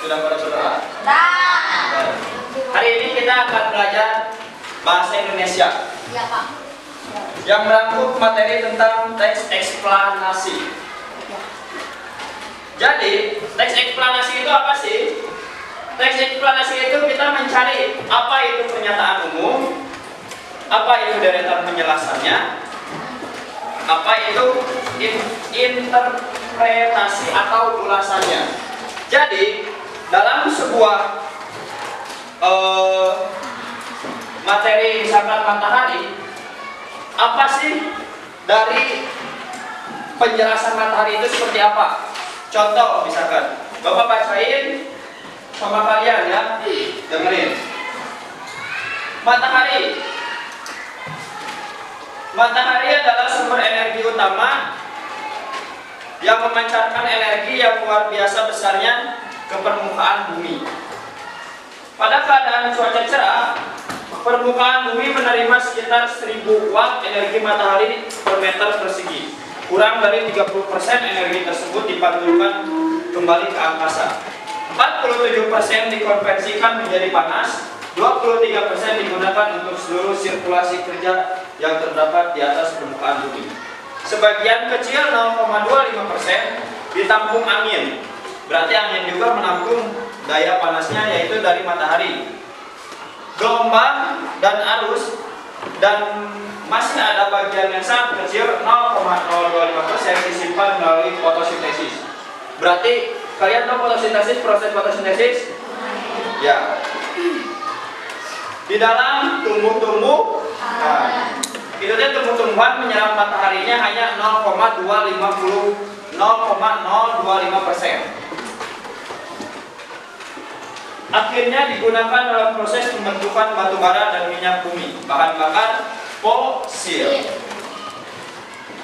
Sudah pada saudara? Dah. Hari ini kita akan belajar bahasa Indonesia Iya, Pak. yang merangkum materi tentang teks eksplanasi. Jadi, teks eksplanasi itu apa sih? Teks eksplanasi itu kita mencari apa itu pernyataan umum, apa itu deretan penjelasannya, apa itu interpretasi atau ulasannya. Jadi, dalam sebuah materi misalkan matahari, apa sih dari penjelasan matahari itu seperti apa? Contoh misalkan, Bapak bacain sama kalian ya, dengerin. Matahari adalah sumber energi utama yang memancarkan energi yang luar biasa besarnya ke permukaan bumi. Pada keadaan cuaca cerah, permukaan bumi menerima sekitar 1000 watt energi matahari per meter persegi. Kurang dari 30% energi tersebut dipantulkan kembali ke angkasa. 47% dikonversikan menjadi panas, 23% digunakan untuk seluruh sirkulasi kerja yang terdapat di atas permukaan bumi. Sebagian kecil 0,25% ditampung angin. Berarti angin juga menampung daya panasnya, yaitu dari matahari. Gelombang dan arus, dan masih ada bagian yang sangat kecil 0,025% disimpan melalui fotosintesis. Berarti kalian tahu fotosintesis, proses fotosintesis? Ya. Di dalam tumbuh-tumbuhan, itu tumbuh-tumbuhan menyerap mataharinya hanya 0,025%. Akhirnya digunakan dalam proses pembentukan batu bara dan minyak bumi, bahan bakar fosil.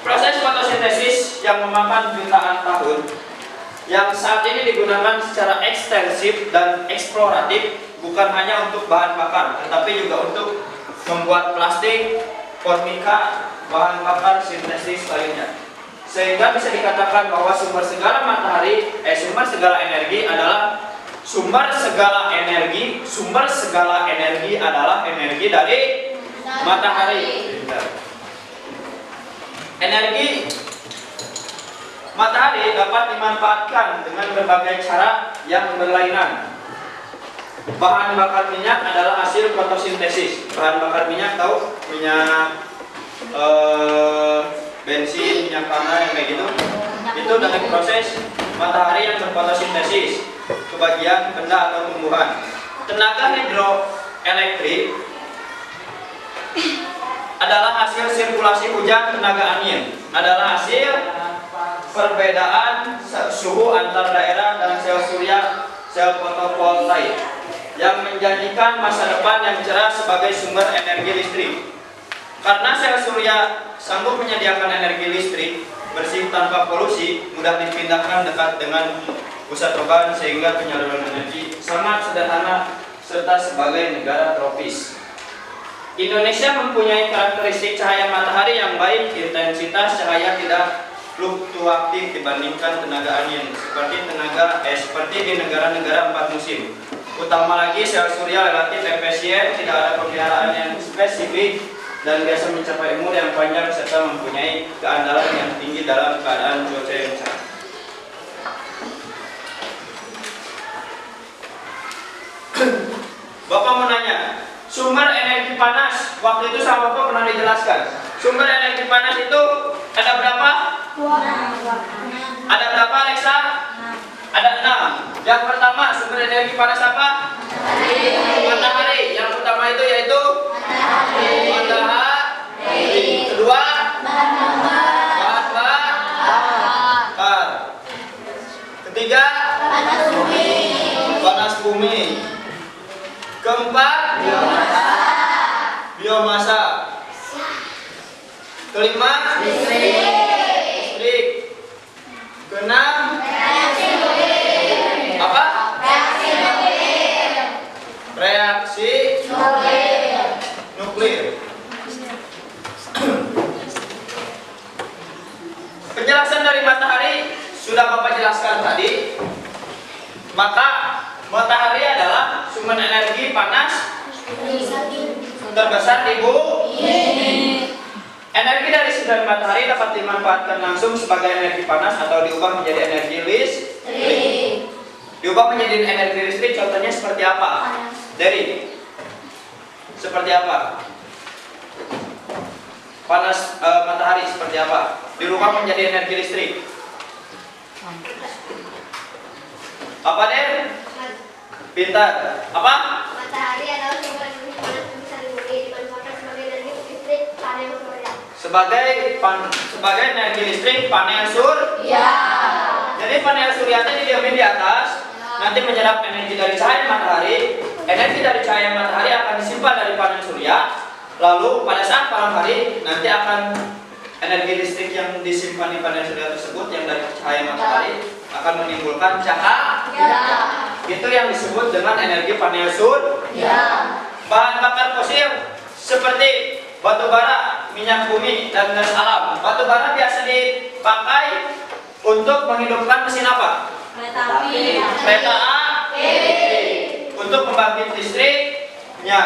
Proses fotosintesis yang memakan jutaan tahun, yang saat ini digunakan secara ekstensif dan eksploratif, bukan hanya untuk bahan bakar, tetapi juga untuk membuat plastik, formika, bahan bakar sintesis lainnya. Sehingga bisa dikatakan bahwa sumber segala energi adalah sumber segala energi adalah energi dari matahari. Energi matahari dapat dimanfaatkan dengan berbagai cara yang berlainan. Bahan bakar minyak adalah hasil fotosintesis. Bahan bakar minyak tahu? Minyak bensin, minyak tanah yang kayak gitu. Itu dari proses matahari yang berfotosintesis ke bagian benda atau tumbuhan. Tenaga hidroelektrik adalah hasil sirkulasi hujan. Tenaga angin adalah hasil perbedaan suhu antar daerah dan sel surya, sel fotovoltaik, yang menjanjikan masa depan yang cerah sebagai sumber energi listrik. Karena sel surya sanggup menyediakan energi listrik bersih tanpa polusi, mudah dipindahkan dekat dengan pusat beban, sehingga penyaluran energi sangat sederhana serta sebagai negara tropis. Indonesia mempunyai karakteristik cahaya matahari yang baik. Intensitas cahaya tidak fluktuatif dibandingkan tenaga angin, seperti di negara-negara 4 musim. Utama lagi, sel surya relatif efisien, tidak ada pemeliharaan yang spesifik, dan biasa mencapai umur yang panjang serta mempunyai keandalan yang tinggi dalam keadaan cuaca yang cerah. Bapak mau nanya, sumber energi panas waktu itu sama Bapak pernah dijelaskan. Sumber energi panas itu ada berapa? Ada berapa, Alexa? Ada 6. Yang pertama, sumber energi panas apa? Matahari. Yang pertama itu yaitu matahari. Kedua, bahan bakar. Ketiga, panas bumi. Keempat, biomasa. Kelima, listrik. Keenam, apa? Reaksi nuklir. Penjelasan dari matahari sudah Bapak jelaskan tadi. Maka Matahari adalah sumber energi panas terbesar di bumi. Energi dari sinar matahari dapat dimanfaatkan langsung sebagai energi panas atau diubah menjadi energi listrik. Diubah menjadi energi listrik contohnya seperti apa? Dari seperti apa? Panas matahari seperti apa? Dirubah menjadi energi listrik. Apa Den? Pintar. Apa? Matahari adalah sumber energi panas terbesar di bumi, dimanfaatkan sebagai energi listrik panel surya. Sebagai energi listrik panel surya. Jadi panel surya itu didiamin di atas, nanti menyerap energi dari cahaya matahari. Energi dari cahaya matahari akan disimpan dari panel surya. Lalu pada saat malam hari nanti akan energi listrik yang disimpan di panel surya tersebut yang dari cahaya matahari akan menimbulkan cahaya. Itu yang disebut dengan energi panel surya. Bahan bakar fosil seperti batu bara, minyak bumi, dan gas alam. Batu bara biasa dipakai untuk menghidupkan mesin apa? Kereta api. Untuk membangkit listriknya.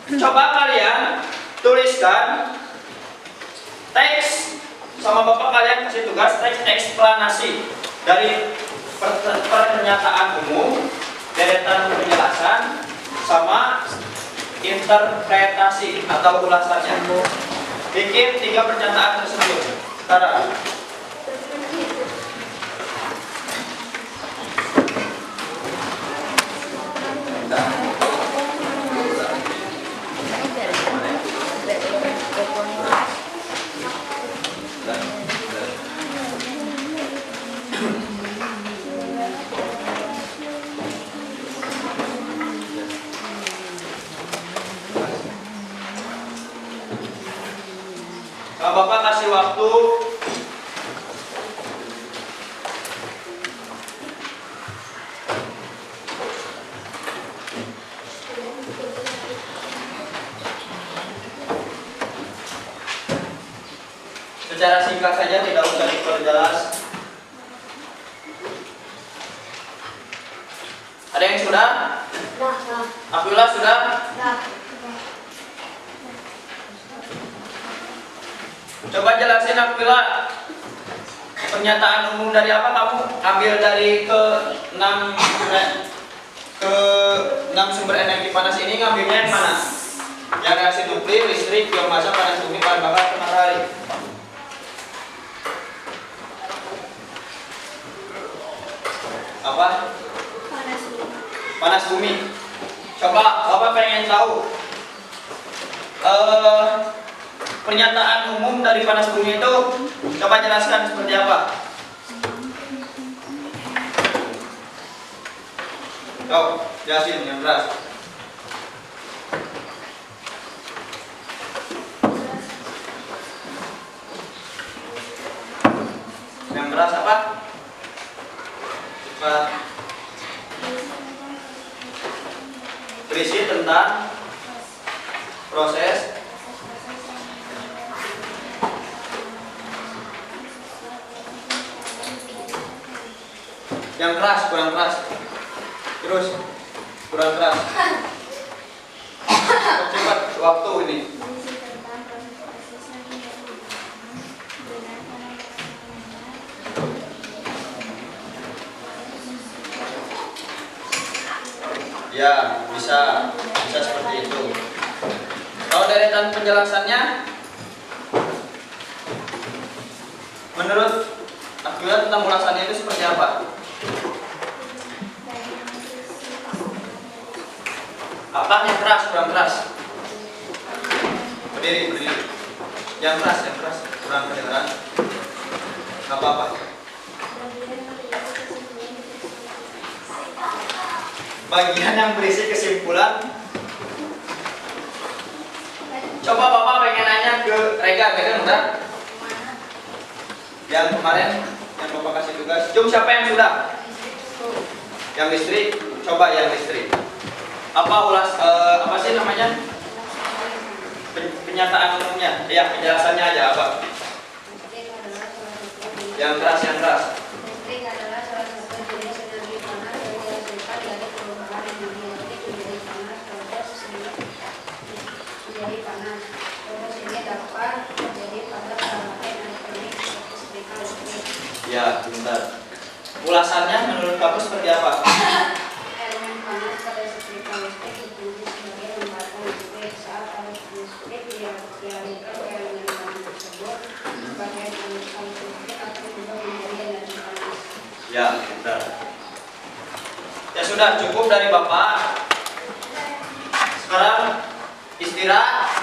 Coba kalian tuliskan teks sama bapak kalian kasih tugas teks eksplanasi dari pernyataan umum, deretan penjelasan, sama interpretasi atau ulasannya. Bikin 3 pernyataan tersebut. Sekarang. Bapak kasih waktu secara singkat saja, tidak usah diperjelas. Ada yang sudah? Abdullah sudah? Coba jelasin Abdullah, pernyataan umum dari apa kamu ambil dari ke 6 sumber energi panas ini, ngambilnya yang mana? Yang reaksi nuklir, listrik, biomasa, panas bumi, bahan bakar, matahari. Apa? Panas bumi. Coba Bapak pengen tahu pernyataan umum dari panas bumi itu, coba jelaskan seperti apa? Coba jelasin yang keras. Yang keras apa? Cepat. Berisi tentang proses yang keras, kurang keras. Terus kurang keras. Cepat waktu ini. Ya, bisa seperti itu. Kalau deretan penjelasannya, menurut Abdullah tentang ulasannya itu seperti apa? Apa yang keras, kurang keras? Berdiri. Yang keras, kurang kedengaran. Gak apa-apa. Bagian yang berisi kesimpulan. Coba Bapak pengen nanya ke Rega udah? Yang kemarin yang Bapak kasih tugas. Siapa yang sudah? Yang listrik, coba yang listrik. Apa sih namanya? Penyataan umumnya. Ya, penjelasannya aja apa? Yang keras. Listrik adalah salah satu jenis energi panas yang dihasilkan Ya, bentar. Ulasannya menurut kamu seperti apa? Elemen panas pada setrika listrik berfungsi sebagai lembaga listrik. Saat arus listrik dialihkan ke elemen panas tersebut, sebagian arus listrik akan berubah menjadi energi panas. Ya, bentar. Ya sudah, cukup dari Bapak. Sekarang istirahat.